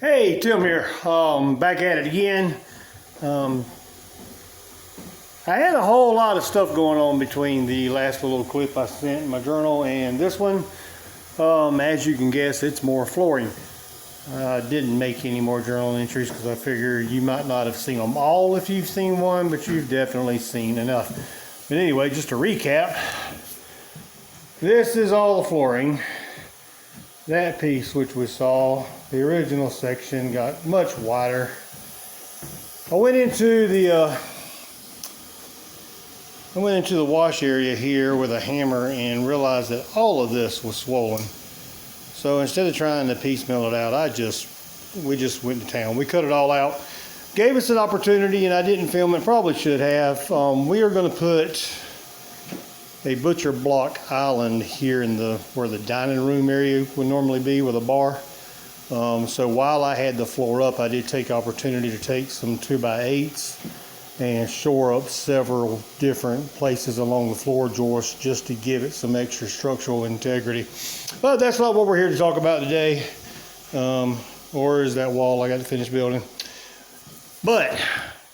Hey, Tim here. Back at it again. I had a whole lot of stuff going on between the last little clip I sent in my journal and this one. As you can guess, it's more flooring. I didn't make any more journal entries because I figured you might not have seen them all if you've seen one, but you've definitely seen enough. But anyway, just to recap, this is all the flooring. That piece which we saw, the original section, got much wider. I went into the wash area here with a hammer and realized that all of this was swollen. So instead of trying to piecemeal it out, we just went to town. We cut it all out. Gave us an opportunity, and I didn't film it, probably should have. We are going to put a butcher block island here in where the dining room area would normally be with a bar. So while I had the floor up, I did take opportunity to take some 2x8s and shore up several different places along the floor joists just to give it some extra structural integrity. But that's not what we're here to talk about today. Or is that wall I got to finish building. But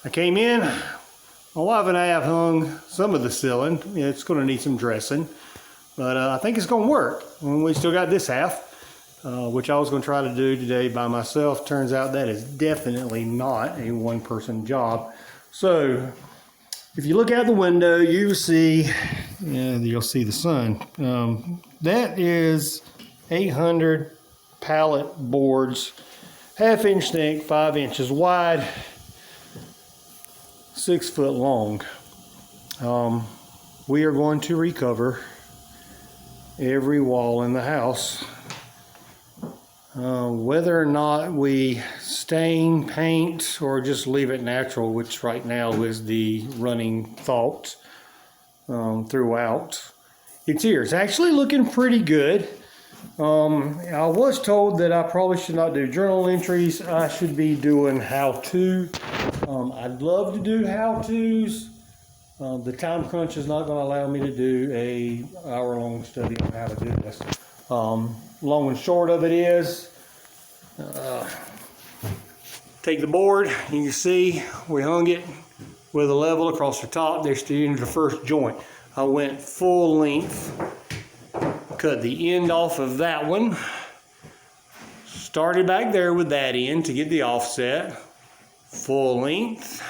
I came in. My wife and I have hung some of the ceiling. It's going to need some dressing, but I think it's going to work. And we still got this half, which I was going to try to do today by myself. Turns out that is definitely not a one-person job. So if you look out the window, you'll see the sun. That is 800 pallet boards, 1/2 inch thick, 5 inches wide, 6 foot long. We are going to recover every wall in the house. Whether or not we stain, paint, or just leave it natural, which right now is the running thought throughout, it's here. It's actually looking pretty good. I was told that I probably should not do journal entries. I should be doing how-to. I'd love to do how-tos. The time crunch is not going to allow me to do a hour-long study on how to do this. Long and short of it is, take the board, and you see we hung it with a level across the top. There's the end of the first joint. I went full length, cut the end off of that one, started back there with that end to get the offset, full length,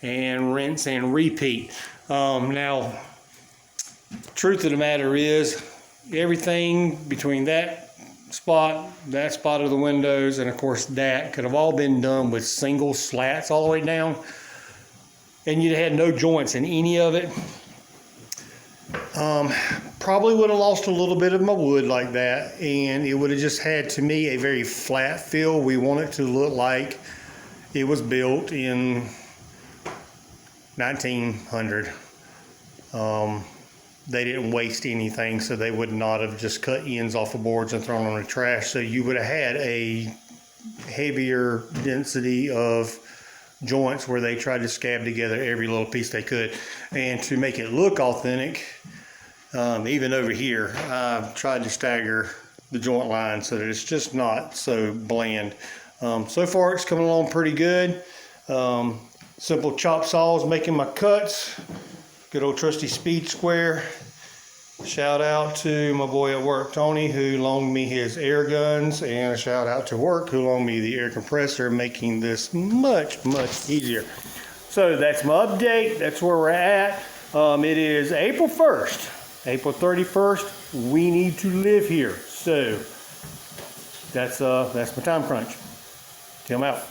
and rinse and repeat. Now, truth of the matter is, everything between that spot of the windows, and of course that could have all been done with single slats all the way down, and you'd had no joints in any of it. Probably would have lost a little bit of my wood like that, and it would have just had, to me, a very flat feel. We want it to look like it was built in 1900. They didn't waste anything, so they would not have just cut ends off of boards and thrown them in the trash. So you would have had a heavier density of joints where they tried to scab together every little piece they could. And to make it look authentic, even over here, I've tried to stagger the joint line so that it's just not so bland. So far it's coming along pretty good. Simple chop saws making my cuts. Good old trusty speed square. Shout out to my boy at work, Tony, who loaned me his air guns, and a shout out to work who loaned me the air compressor, making this much, much easier. So that's my update. That's where we're at. It is April 1st. April 31st, we need to live here. So that's my time crunch. Tim out.